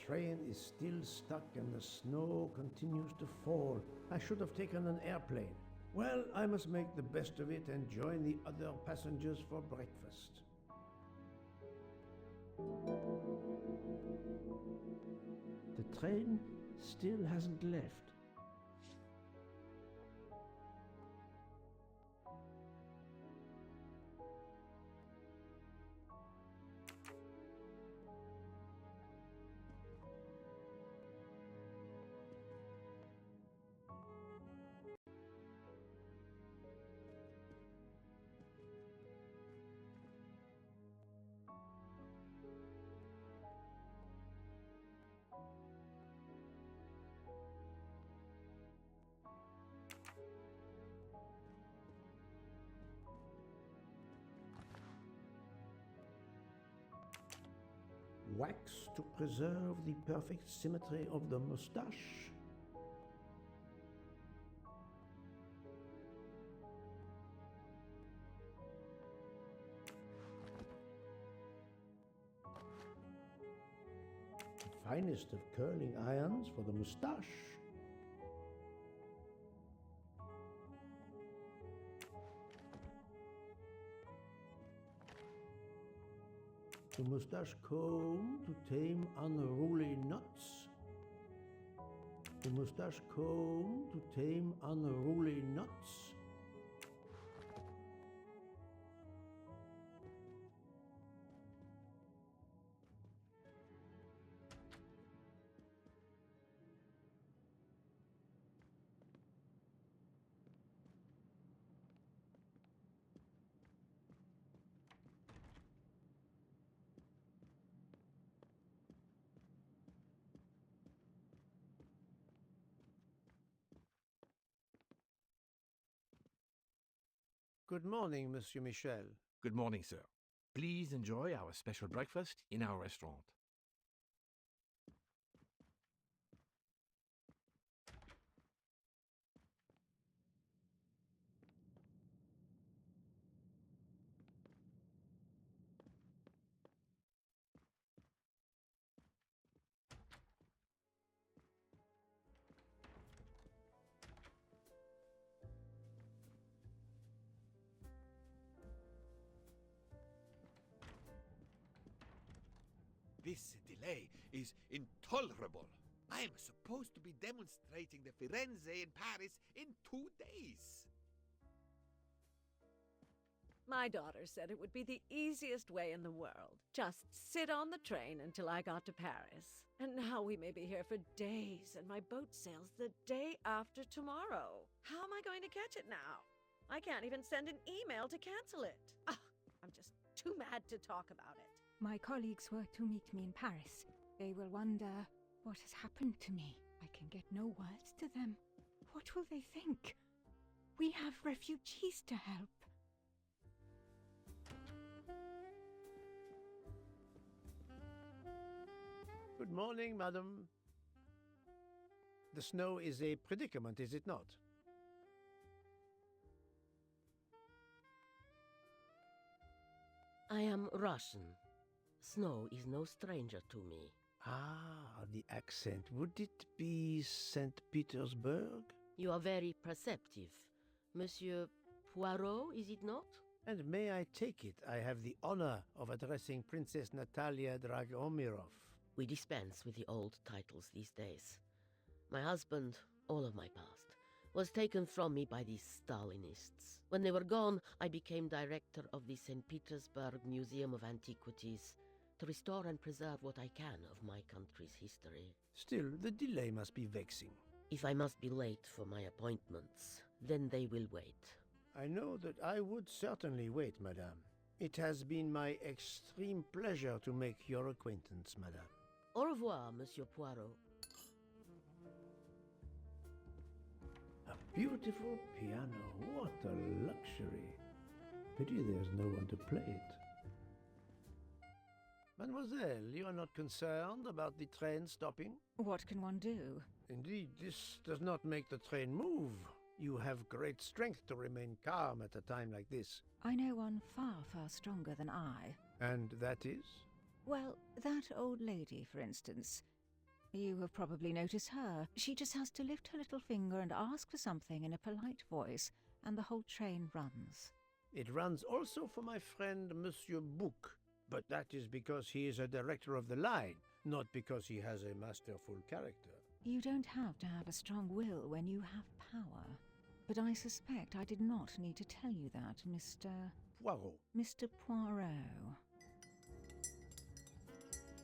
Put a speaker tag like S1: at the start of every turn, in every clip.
S1: train is still stuck and the snow continues to fall. I should have taken an airplane. Well, I must make the best of it and join the other passengers for breakfast. The train still hasn't left. Wax to preserve the perfect symmetry of the moustache. The finest of curling irons for the moustache. The moustache comb to tame unruly knots. The moustache comb to tame unruly knots. Good morning, Monsieur Michel.
S2: Good morning, sir. Please enjoy our special breakfast in our restaurant.
S3: This delay is intolerable. I am supposed to be demonstrating the Firenze in Paris in 2 days.
S4: My daughter said it would be the easiest way in the world. Just sit on the train until I got to Paris. And now we may be here for days, and my boat sails the day after tomorrow. How am I going to catch it now? I can't even send an email to cancel it. I'm just too mad to talk about it.
S5: My colleagues were to meet me in Paris. They will wonder what has happened to me. I can get no words to them. What will they think? We have refugees to help.
S1: Good morning, madam. The snow is a predicament, is it not?
S6: I am Russian. Snow is no stranger to me.
S1: Ah, the accent. Would it be St. Petersburg?
S6: You are very perceptive. Monsieur Poirot, is it not?
S1: And may I take it I have the honor of addressing Princess Natalia Dragomirov?
S6: We dispense with the old titles these days. My husband, all of my past, was taken from me by these Stalinists. When they were gone, I became director of the St. Petersburg Museum of Antiquities to restore and preserve what I can of my country's history.
S1: Still, the delay must be vexing.
S6: If I must be late for my appointments, then they will wait.
S1: I know that I would certainly wait, madame. It has been my extreme pleasure to make your acquaintance, madame.
S6: Au revoir, Monsieur Poirot.
S1: A beautiful piano. What a luxury. Pity there's no one to play it. Mademoiselle, you are not concerned about the train stopping?
S5: What can one do?
S1: Indeed, this does not make the train move. You have great strength to remain calm at a time like this.
S5: I know one far, far stronger than I.
S1: And that is?
S5: Well, that old lady, for instance. You have probably noticed her. She just has to lift her little finger and ask for something in a polite voice, and the whole train runs.
S1: It runs also for my friend Monsieur Bouc, but that is because he is a director of the line, not because he has a masterful character.
S5: You don't have to have a strong will when you have power. But I suspect I did not need to tell you that, Mr.
S1: Poirot.
S5: Mr. Poirot.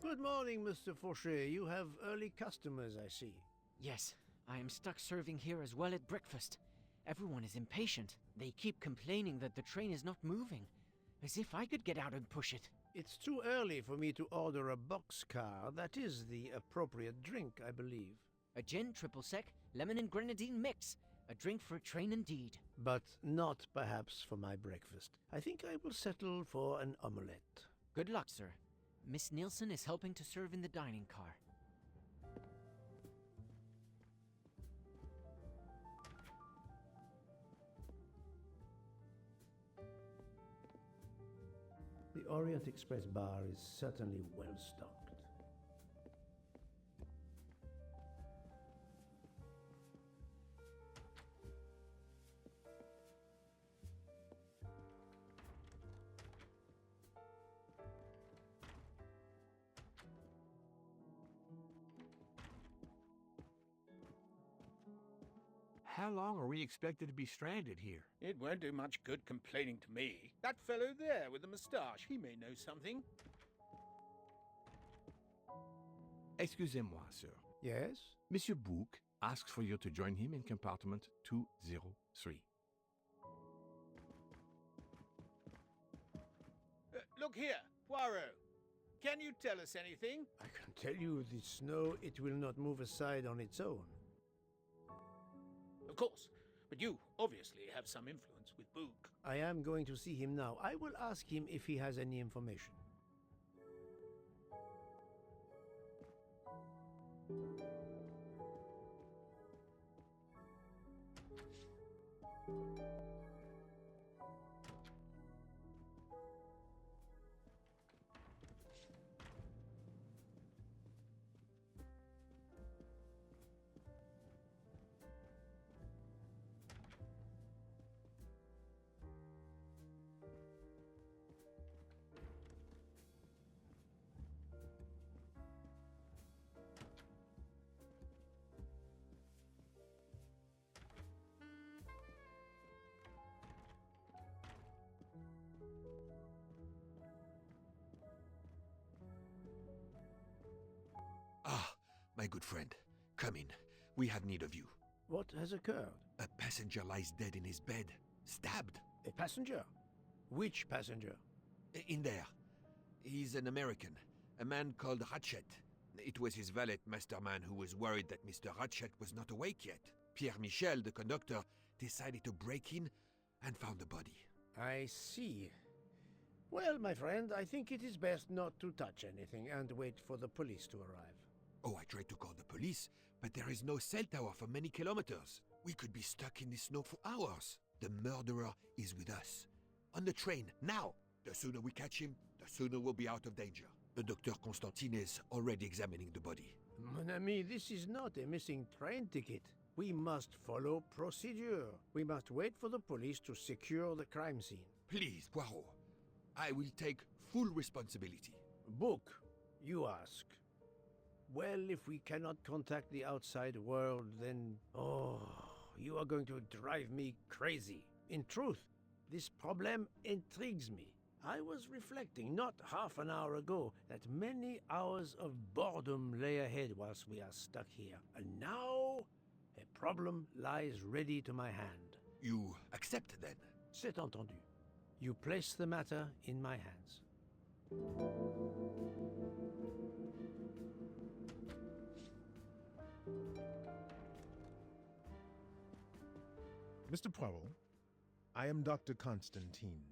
S1: Good morning, Mr. Fauchet. You have early customers, I see.
S7: Yes, I am stuck serving here as well at breakfast. Everyone is impatient. They keep complaining that the train is not moving, as if I could get out and push it.
S1: It's too early for me to order a boxcar. That is the appropriate drink, I believe.
S7: A gin triple sec, lemon and grenadine mix. A drink for a train indeed.
S1: But not perhaps for my breakfast. I think I will settle for an omelette.
S7: Good luck, sir. Miss Nielsen is helping to serve in the dining car.
S1: The Orient Express bar is certainly well stocked.
S2: How long are we expected to be stranded here?
S8: It won't do much good complaining to me. That fellow there with the moustache, he may know something.
S2: Excusez-moi, sir.
S1: Yes?
S2: Monsieur Bouc asks for you to join him in compartment 203.
S8: Look here, Poirot. Can you tell us anything?
S1: I can tell you the snow, it will not move aside on its own.
S8: Of course, but you obviously have some influence with Bouc.
S1: I am going to see him now. I will ask him if he has any information.
S3: Ah, my good friend, come in. We have need of you.
S1: What has occurred?
S3: A passenger lies dead in his bed, stabbed.
S1: A passenger? Which passenger?
S3: In there. He's an American, a man called Ratchet. It was his valet, Masterman, who was worried that Mr. Ratchet was not awake yet. Pierre Michel, the conductor, decided to break in and found the body.
S1: I see. Well, my friend, I think it is best not to touch anything and wait for the police to arrive.
S3: Oh, I tried to call the police, but there is no cell tower for many kilometers. We could be stuck in the snow for hours. The murderer is with us. On the train, now! The sooner we catch him, the sooner we'll be out of danger. Dr. Constantine is already examining the body.
S1: Mon ami, this is not a missing train ticket. We must follow procedure. We must wait for the police to secure the crime scene.
S3: Please, Poirot. I will take full responsibility.
S1: Book, you ask. Well, if we cannot contact the outside world, then... Oh, you are going to drive me crazy. In truth, this problem intrigues me. I was reflecting not half an hour ago that many hours of boredom lay ahead whilst we are stuck here. And now, a problem lies ready to my hand.
S3: You accept, then?
S1: C'est entendu. You place the matter in my hands.
S9: Mr. Poirot, I am Dr. Constantine.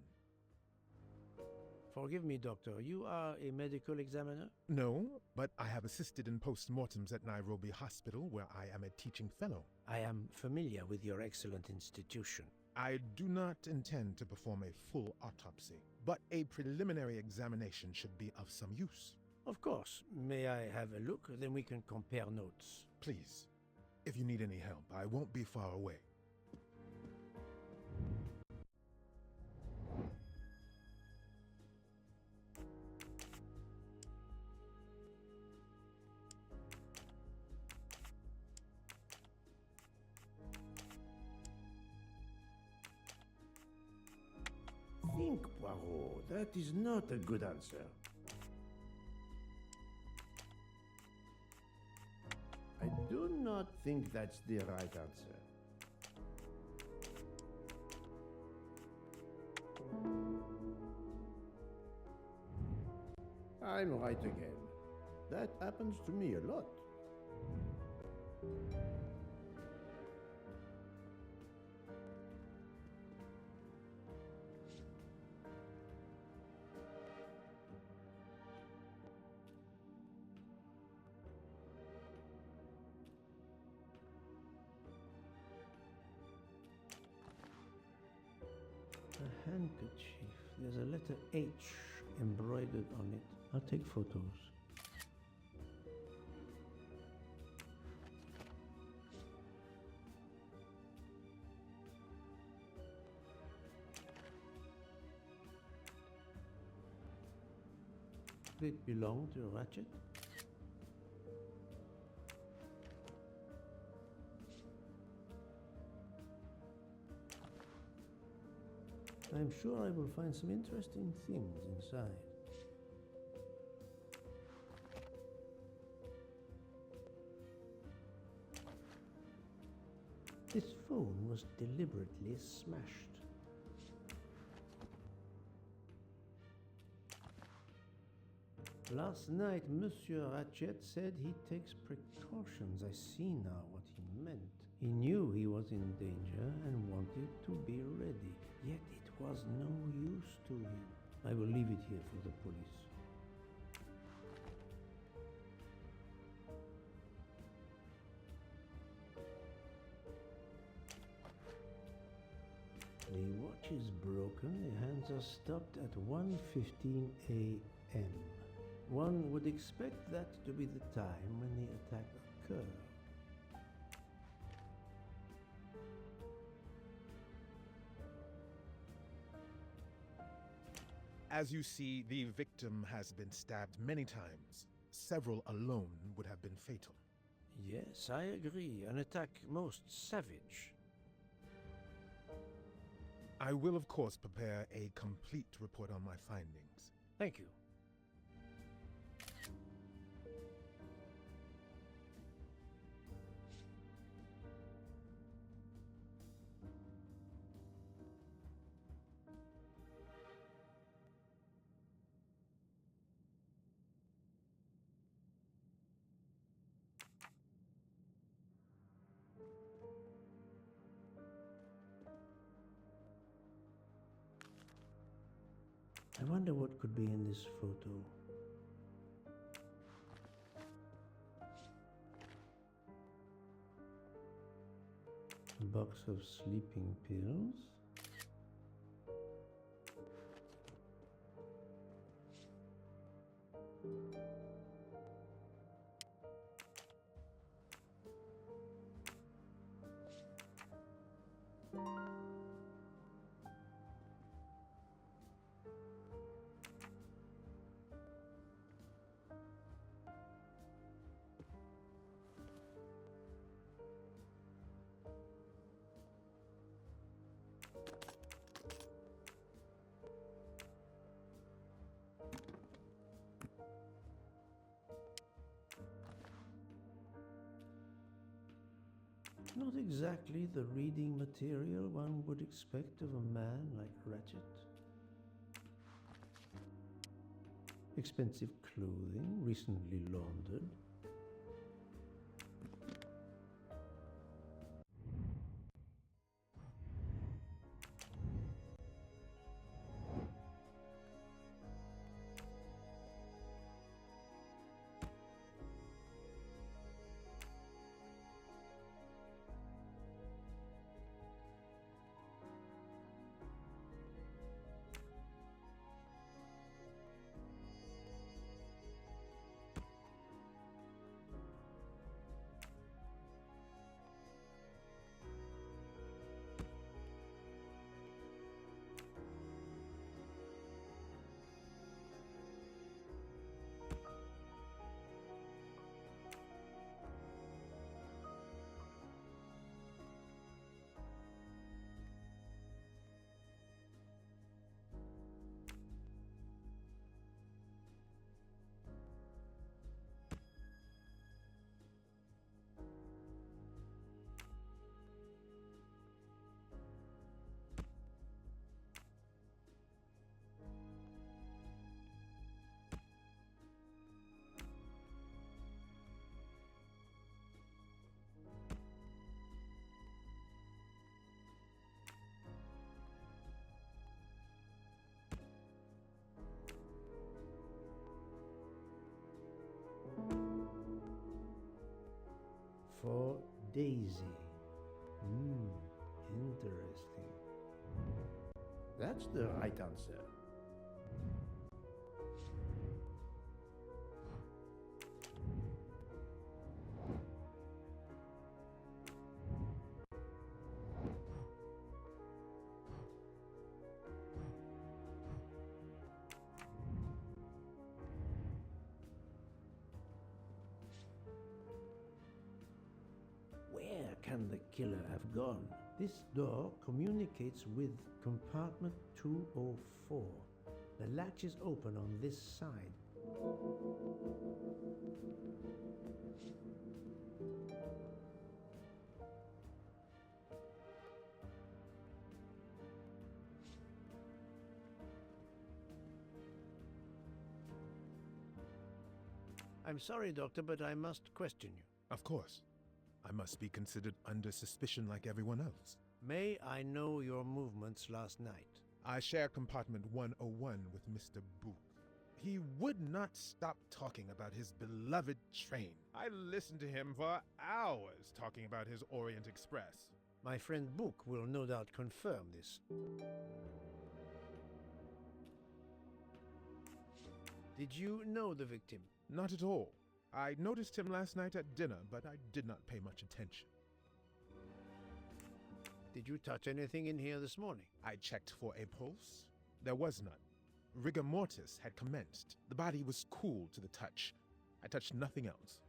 S1: Forgive me, Doctor. You are a medical examiner?
S9: No, but I have assisted in post-mortems at Nairobi Hospital, where I am a teaching fellow.
S1: I am familiar with your excellent institution.
S9: I do not intend to perform a full autopsy, but a preliminary examination should be of some use.
S1: Of course. May I have a look? Then we can compare notes.
S9: Please, if you need any help, I won't be far away.
S1: Think, Poirot. That is not a good answer. I do not think that's the right answer. I'm right again. That happens to me a lot. A handkerchief. There's a letter H embroidered on it. I'll take photos. Did it belong to Ratchet? I'm sure I will find some interesting things inside. This phone was deliberately smashed. Last night, Monsieur Ratchet said he takes precautions. I see now what he meant. He knew he was in danger and wanted to be ready. Yet it was no use to him. I will leave it here for the police. The watch is broken. The hands are stopped at 1:15 a.m. One would expect that to be the time when the attack occurred.
S9: As you see, the victim has been stabbed many times. Several alone would have been fatal.
S1: Yes, I agree. An attack most savage.
S9: I will, of course, prepare a complete report on my findings.
S1: Thank you. I wonder what could be in this photo. A box of sleeping pills. Not exactly the reading material one would expect of a man like Ratchet. Expensive clothing, recently laundered. Daisy. Interesting.
S10: That's the right answer.
S1: Where can the killer have gone? This door communicates with compartment 204. The latch is open on this side. I'm sorry, Doctor, but I must question you.
S9: Of course. I must be considered under suspicion like everyone else.
S1: May I know your movements last night?
S9: I share compartment 101 with Mr. Booth. He would not stop talking about his beloved train. I listened to him for hours talking about his Orient Express.
S1: My friend Book will no doubt confirm this. Did you know the victim?
S9: Not at all. I noticed him last night at dinner, but I did not pay much attention.
S1: Did you touch anything in here this morning?
S9: I checked for a pulse. There was none. Rigor mortis had commenced. The body was cool to the touch. I touched nothing else.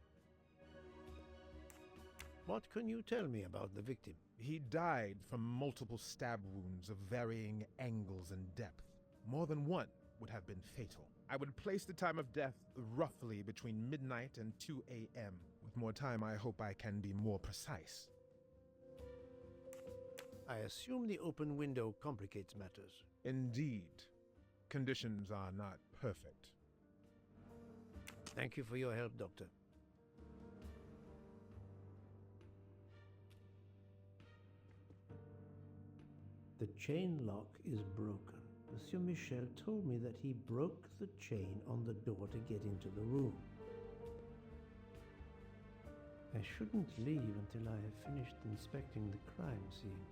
S1: What can you tell me about the victim?
S9: He died from multiple stab wounds of varying angles and depth. More than one would have been fatal. I would place the time of death roughly between midnight and 2 a.m. With more time, I hope I can be more precise.
S1: I assume the open window complicates matters.
S9: Indeed. Conditions are not perfect.
S1: Thank you for your help, Doctor. The chain lock is broken. Monsieur Michel told me that he broke the chain on the door to get into the room. I shouldn't leave until I have finished inspecting the crime scene.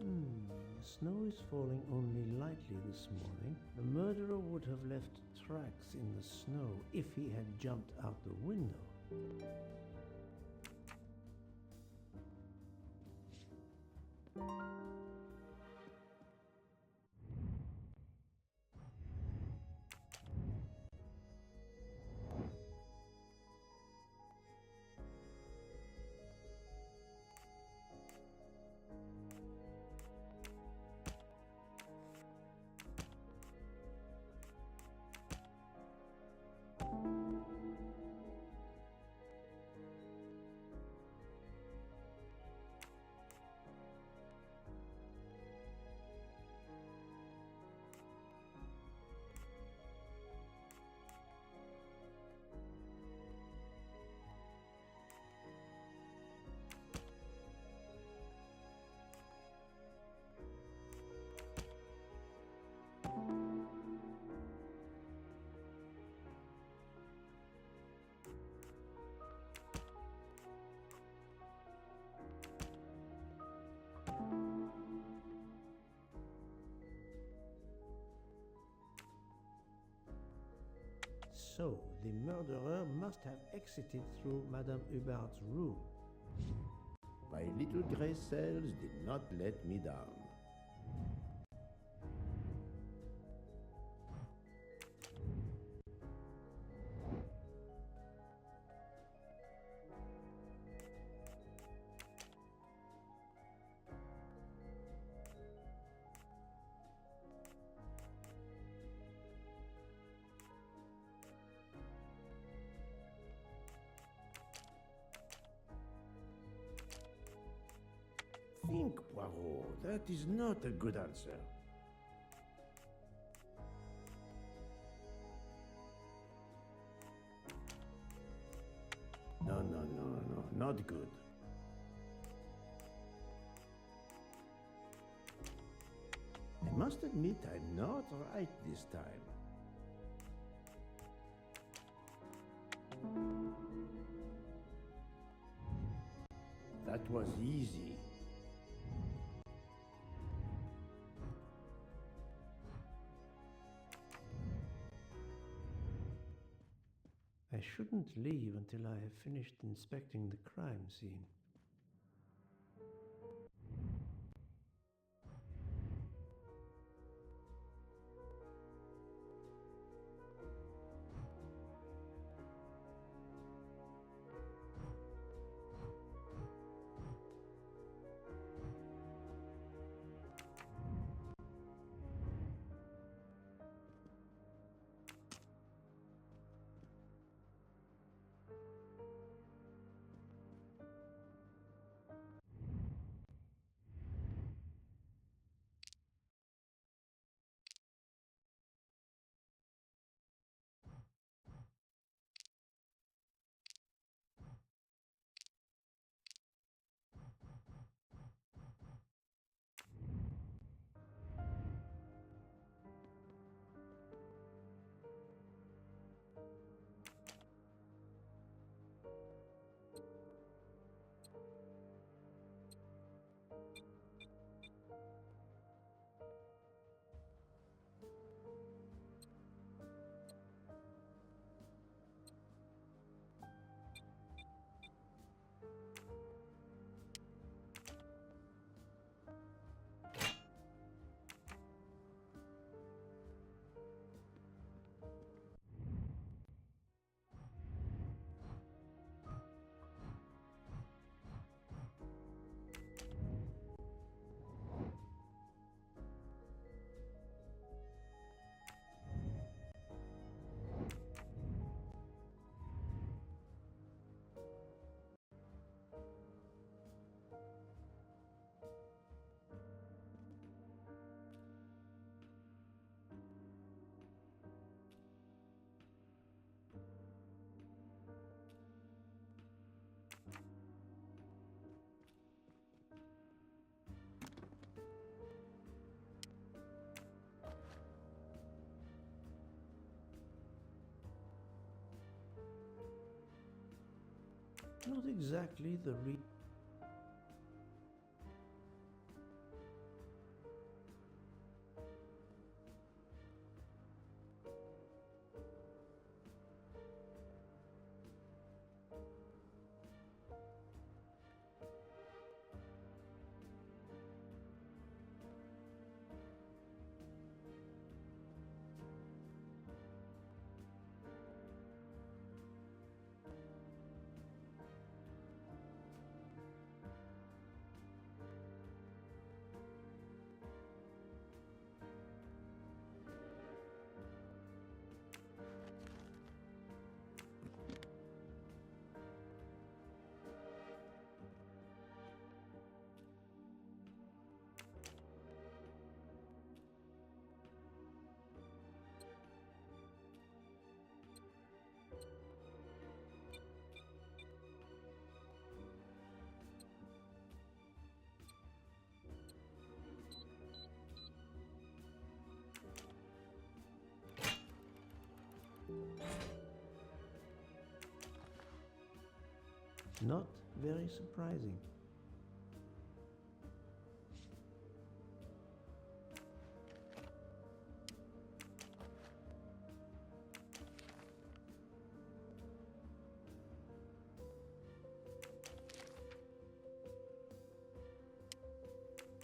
S1: The snow is falling only lightly this morning. The murderer would have left tracks in the snow if he had jumped out the window. So, the murderer must have exited through Madame Hubbard's room.
S10: My little gray cells did not let me down. Think, Poirot. That is not a good answer. No, not good. I must admit I'm not right this time. That was easy.
S1: I shouldn't leave until I have finished inspecting the crime scene. Not exactly the Not very surprising.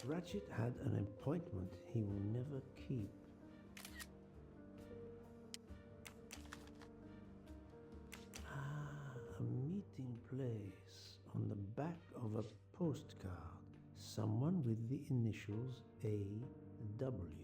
S1: Ratchet had an appointment he will never keep. A meeting place on the back of a postcard. Someone with the initials A.W.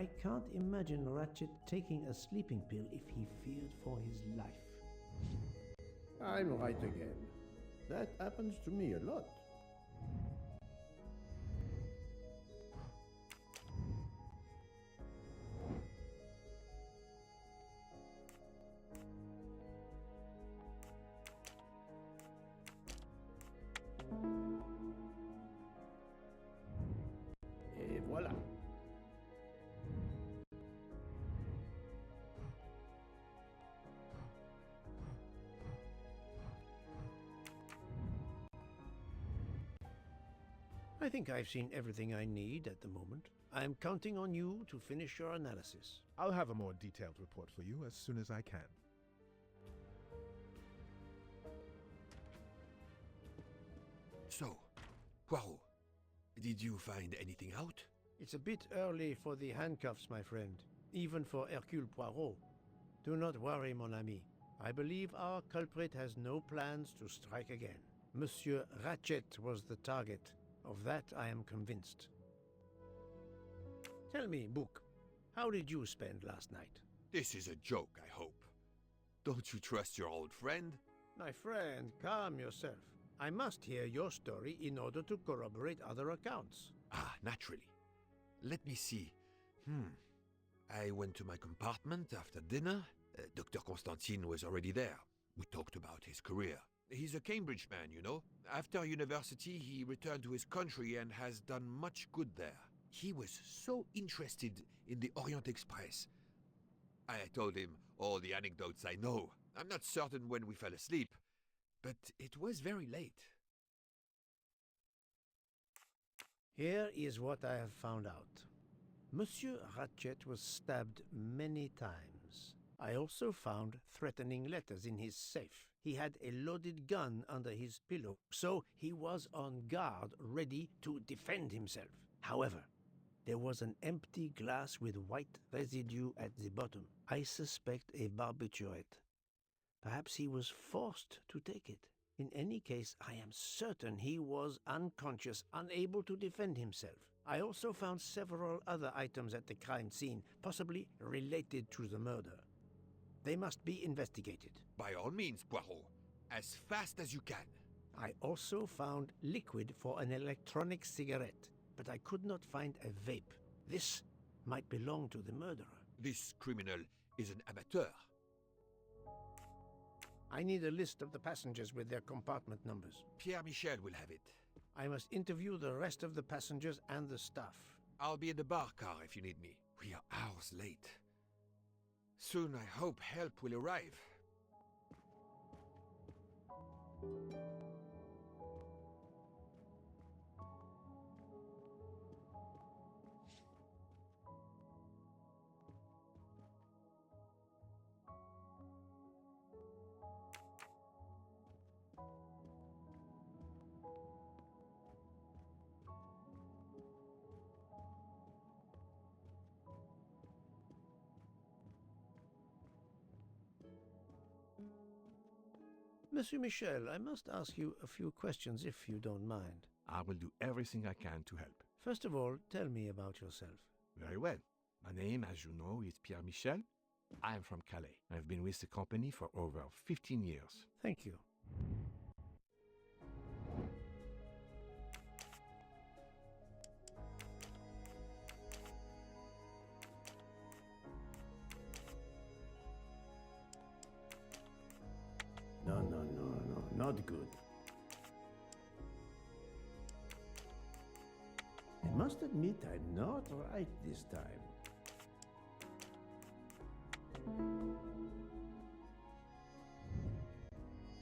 S10: I can't imagine Ratchet taking a sleeping pill if he feared for his life. I'm right again. That happens to me a lot. Et voilà.
S1: I think I've seen everything I need at the moment. I'm counting on you to finish your analysis.
S9: I'll have a more detailed report for you as soon as I can.
S3: So, Poirot, did you find anything out?
S1: It's a bit early for the handcuffs, my friend, even for Hercule Poirot. Do not worry, mon ami. I believe our culprit has no plans to strike again. Monsieur Ratchet was the target. Of that I am convinced. Tell me, Book, how did you spend last night?
S3: This is a joke, I hope. Don't you trust your old friend?
S1: My friend, calm yourself. I must hear your story in order to corroborate other accounts.
S3: Ah, naturally. Let me see. I went to my compartment after dinner. Dr. Constantine was already there. We talked about his career. He's a Cambridge man, you know. After university, he returned to his country and has done much good there. He was so interested in the Orient Express. I told him all the anecdotes I know. I'm not certain when we fell asleep, but it was very late.
S1: Here is what I have found out. Monsieur Ratchet was stabbed many times. I also found threatening letters in his safe. He had a loaded gun under his pillow, so he was on guard, ready to defend himself. However, there was an empty glass with white residue at the bottom. I suspect a barbiturate. Perhaps he was forced to take it. In any case, I am certain he was unconscious, unable to defend himself. I also found several other items at the crime scene, possibly related to the murder. They must be investigated.
S3: By all means, Poirot. As fast as you can.
S1: I also found liquid for an electronic cigarette, but I could not find a vape. This might belong to the murderer.
S3: This criminal is an amateur.
S1: I need a list of the passengers with their compartment numbers.
S3: Pierre Michel will have it.
S1: I must interview the rest of the passengers and the staff.
S3: I'll be in the bar car if you need me. We are hours late. Soon I hope help will arrive.
S1: Monsieur Michel, I must ask you a few questions if you don't mind.
S2: I will do everything I can to help.
S1: First of all, tell me about yourself.
S2: Very well. My name, as you know, is Pierre Michel. I am from Calais. I've been with the company for over 15 years.
S1: Thank you.
S10: No, not good. I must admit I'm not right this time.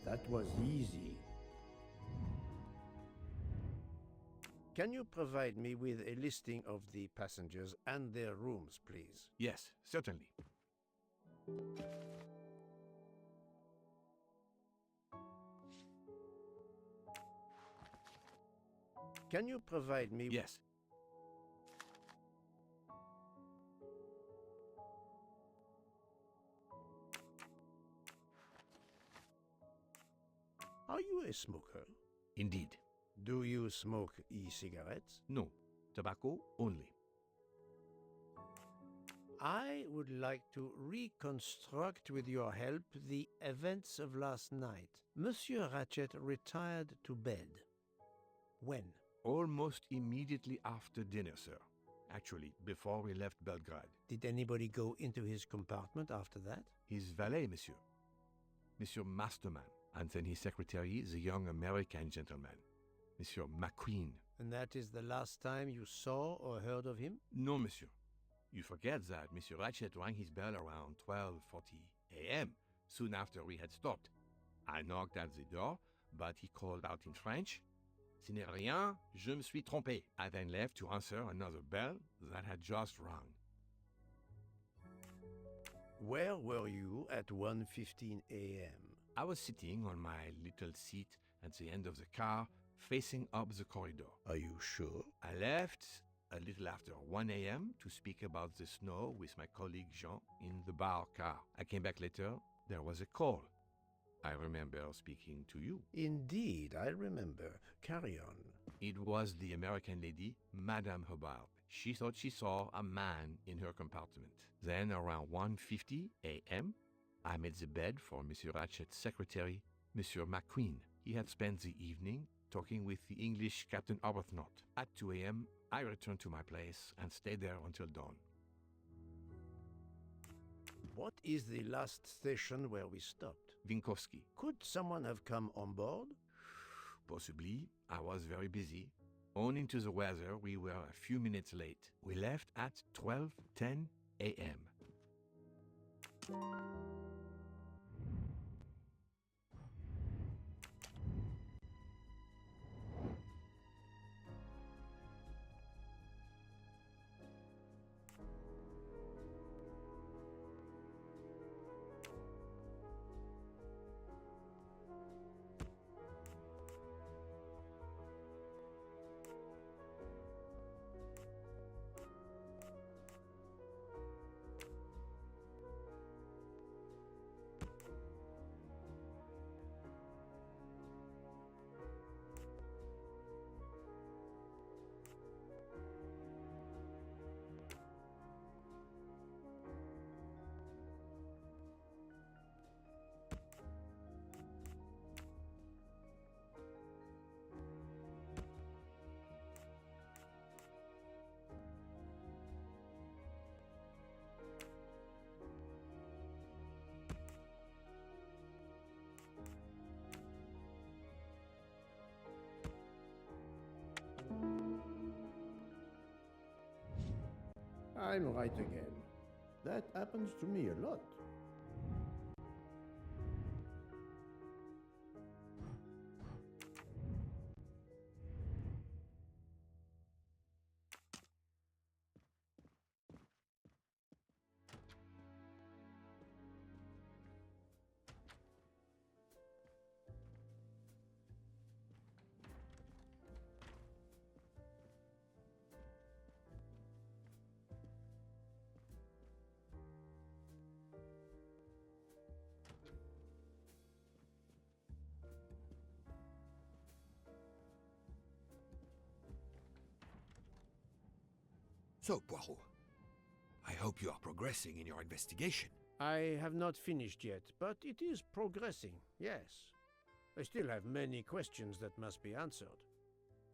S10: That was easy.
S1: Can you provide me with a listing of the passengers and their rooms, please?
S2: Yes, certainly.
S1: Can you provide me...
S2: Yes.
S1: Are you a smoker?
S2: Indeed.
S1: Do you smoke e-cigarettes?
S2: No. Tobacco only.
S1: I would like to reconstruct with your help the events of last night. Monsieur Ratchet retired to bed. When?
S2: Almost immediately after dinner, sir. Actually, before we left Belgrade.
S1: Did anybody go into his compartment after that?
S2: His valet, monsieur. Monsieur Masterman. And then his secretary, the young American gentleman. Monsieur McQueen.
S1: And that is the last time you saw or heard of him?
S2: No, monsieur. You forget that Monsieur Ratchet rang his bell around 12:40 a.m., soon after we had stopped. I knocked at the door, but he called out in French, "Ce n'est rien, je me suis trompé." I then left to answer another bell that had just rung.
S1: Where were you at 1:15 a.m.?
S2: I was sitting on my little seat at the end of the car, facing up the corridor.
S1: Are you sure?
S2: I left a little after 1 a.m. to speak about the snow with my colleague Jean in the bar car. I came back later. There was a call. I remember speaking to you.
S1: Indeed, I remember. Carry on.
S2: It was the American lady, Madame Hobart. She thought she saw a man in her compartment. Then, around 1:50 a.m., I made the bed for Monsieur Ratchet's secretary, Monsieur McQueen. He had spent the evening talking with the English Captain Arbuthnot. At 2 a.m., I returned to my place and stayed there until dawn.
S1: What is the last station where we stopped?
S2: Vinkovsky.
S1: Could someone have come on board?
S2: Possibly. I was very busy. Owing to the weather, we were a few minutes late. We left at 12:10 a.m.
S10: I'm right again. That happens to me a lot.
S3: So, Poirot, I hope you are progressing in your investigation.
S1: I have not finished yet, but it is progressing, yes. I still have many questions that must be answered.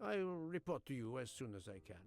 S1: I will report to you as soon as I can.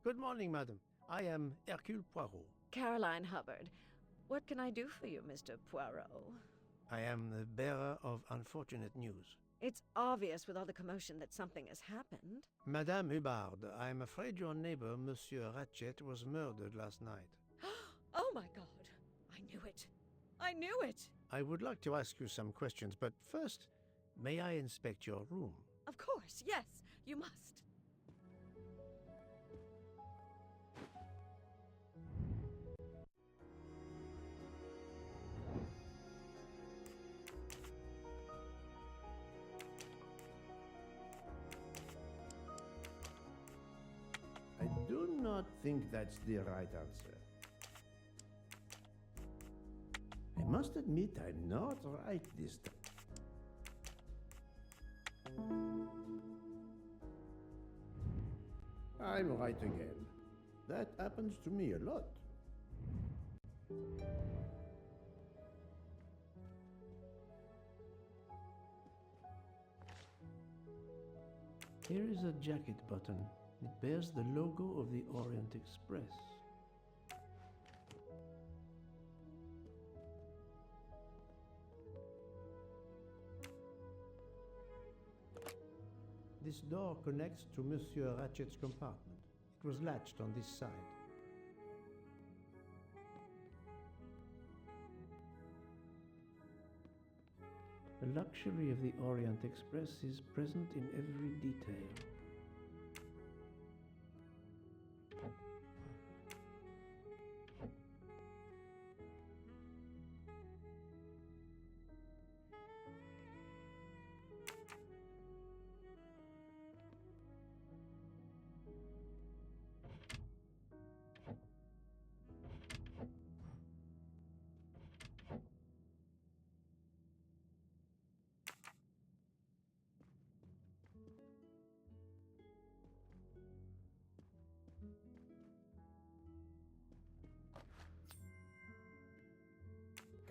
S1: Good morning, madam. I am Hercule Poirot.
S4: Caroline Hubbard. What can I do for you, Mr. Poirot?
S1: I am the bearer of unfortunate news.
S4: It's obvious with all the commotion that something has happened.
S1: Madame Hubbard, I am afraid your neighbor, Monsieur Ratchet, was murdered last night.
S4: Oh my god! I knew it! I knew it!
S1: I would like to ask you some questions, but first, may I inspect your room?
S4: Of course, yes, you must.
S10: I do not think that's the right answer. I must admit I'm not right this time. I'm right again. That happens to me a lot. Here is a jacket button. It bears the logo of the Orient Express. This door connects to Monsieur Ratchet's compartment. It was latched on this side. The luxury of the Orient Express is present in every detail.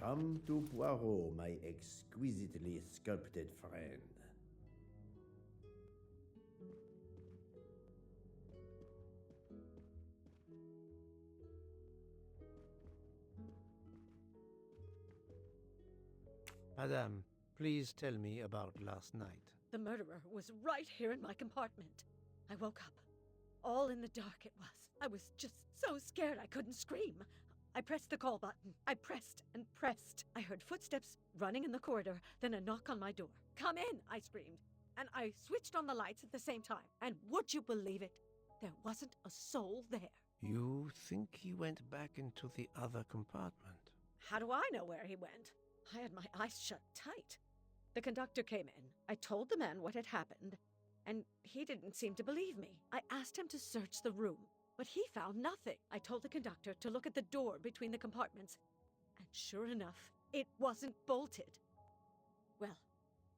S10: Come to Poirot, my exquisitely sculpted friend.
S1: Madame, please tell me about last night.
S4: The murderer was right here in my compartment. I woke up. All in the dark it was. I was just so scared I couldn't scream. I pressed the call button. I pressed and pressed. I heard footsteps running in the corridor, then a knock on my door. "Come in," I screamed. And I switched on the lights at the same time. And would you believe it? There wasn't a soul there.
S1: You think he went back into the other compartment?
S4: How do I know where he went? I had my eyes shut tight. The conductor came in. I told the man what had happened, and he didn't seem to believe me. I asked him to search the room, but he found nothing. I told the conductor to look at the door between the compartments, and sure enough, it wasn't bolted. Well,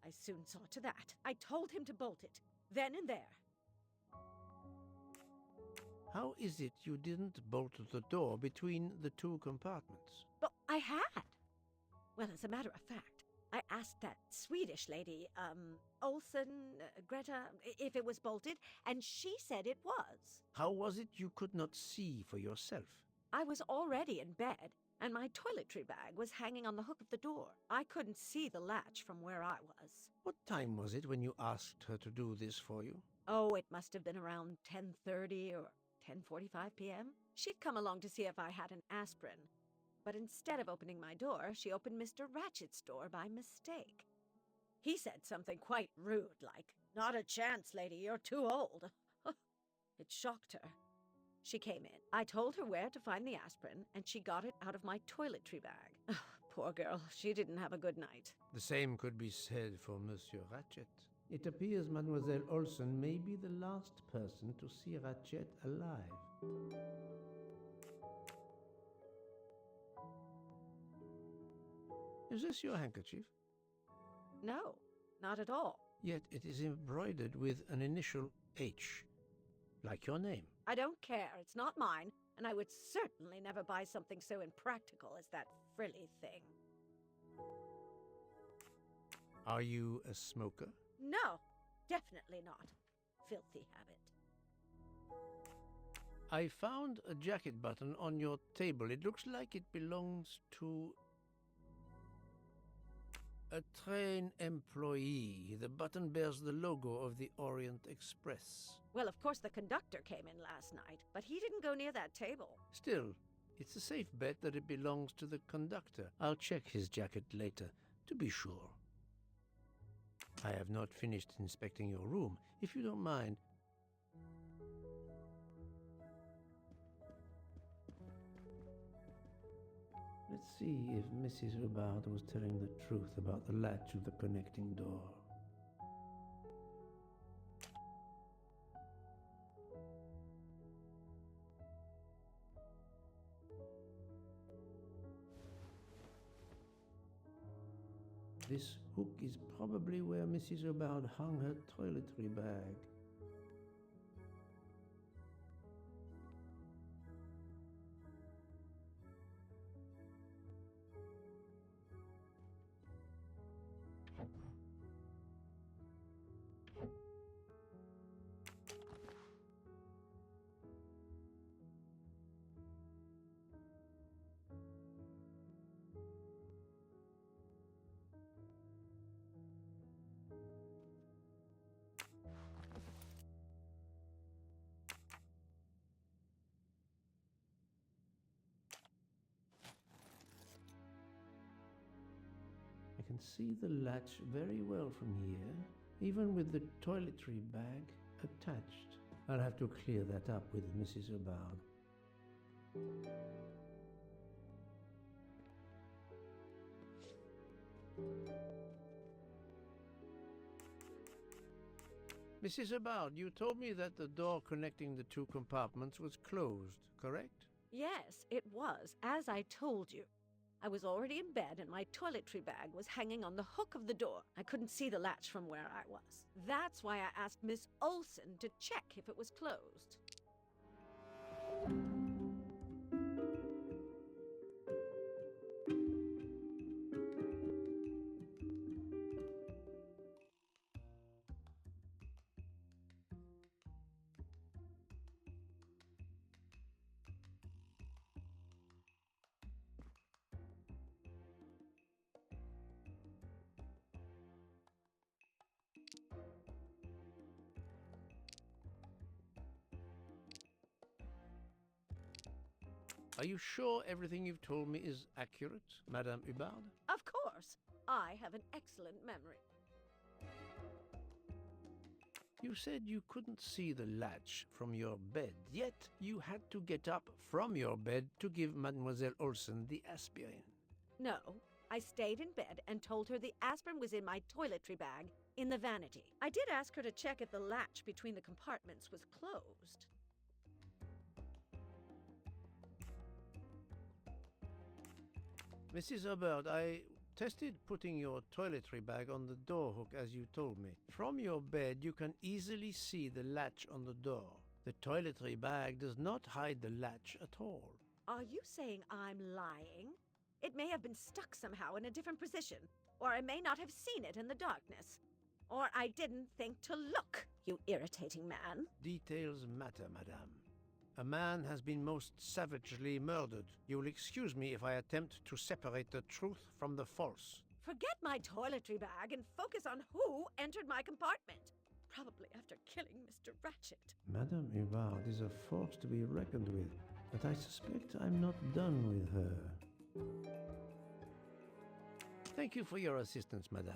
S4: I soon saw to that. I told him to bolt it, then and there.
S1: How is it you didn't bolt the door between the two compartments?
S4: But I had. Well, as a matter of fact, I asked that Swedish lady, Olsen, Greta, if it was bolted, and she said it was.
S1: How was it you could not see for yourself?
S4: I was already in bed, and my toiletry bag was hanging on the hook of the door. I couldn't see the latch from where I was.
S1: What time was it when you asked her to do this for you?
S4: Oh, it must have been around 10:30 or 10:45 p.m. She'd come along to see if I had an aspirin. But instead of opening my door, she opened Mr. Ratchet's door by mistake. He said something quite rude, like, "Not a chance, lady, you're too old." It shocked her. She came in. I told her where to find the aspirin, and she got it out of my toiletry bag. Poor girl, she didn't have a good night.
S1: The same could be said for Monsieur Ratchet.
S10: It appears Mademoiselle Olsen may be the last person to see Ratchet alive.
S1: Is this your handkerchief?
S4: No, not at all.
S1: Yet it is embroidered with an initial H, like your name.
S4: I don't care. It's not mine, and I would certainly never buy something so impractical as that frilly thing.
S1: Are you a smoker?
S4: No, definitely not. Filthy habit.
S1: I found a jacket button on your table. It looks like it belongs to a train employee. The button bears the logo of the Orient Express.
S4: Well, of course the conductor came in last night, but he didn't go near that table.
S1: Still, it's a safe bet that it belongs to the conductor. I'll check his jacket later, to be sure. I have not finished inspecting your room. If you don't mind, let's see if Mrs. Hubbard was telling the truth about the latch of the connecting door. This hook is probably where Mrs. Hubbard hung her toiletry bag. I can see the latch very well from here, even with the toiletry bag attached. I'll have to clear that up with Mrs. Hubbard. Mrs. Hubbard, you told me that the door connecting the two compartments was closed, correct?
S4: Yes, it was, as I told you. I was already in bed and my toiletry bag was hanging on the hook of the door. I couldn't see the latch from where I was. That's why I asked Miss Olsen to check if it was closed.
S1: Are you sure everything you've told me is accurate, Madame Hubbard?
S4: Of course. I have an excellent memory.
S1: You said you couldn't see the latch from your bed, yet you had to get up from your bed to give Mademoiselle Olsen the aspirin.
S4: No, I stayed in bed and told her the aspirin was in my toiletry bag in the vanity. I did ask her to check if the latch between the compartments was closed.
S1: Mrs. Hubbard, I tested putting your toiletry bag on the door hook as you told me. From your bed, you can easily see the latch on the door. The toiletry bag does not hide the latch at all.
S4: Are you saying I'm lying? It may have been stuck somehow in a different position, or I may not have seen it in the darkness. Or I didn't think to look, you irritating man.
S1: Details matter, madame. A man has been most savagely murdered. You will excuse me if I attempt to separate the truth from the false.
S4: Forget my toiletry bag and focus on who entered my compartment. Probably after killing Mr. Ratchet.
S1: Madame Hubbard is a force to be reckoned with, but I suspect I'm not done with her. Thank you for your assistance, madame.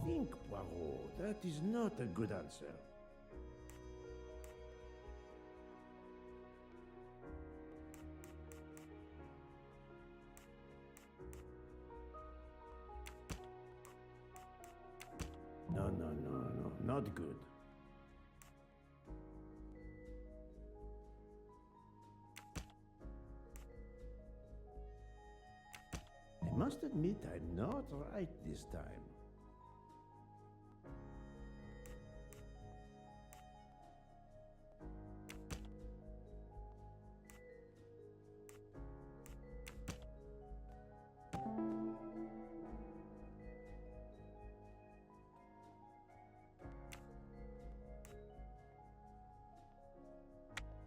S10: Think, Poirot. That is not a good answer. No, not good. I must admit I'm not right this time.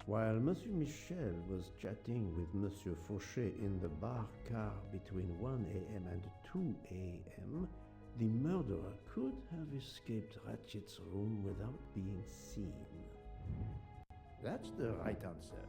S10: While Monsieur Michel was chatting with Monsieur Fauchet in the bar car between 1 a.m. and 2 a.m., the murderer could have escaped Ratchet's room without being seen. That's the right answer.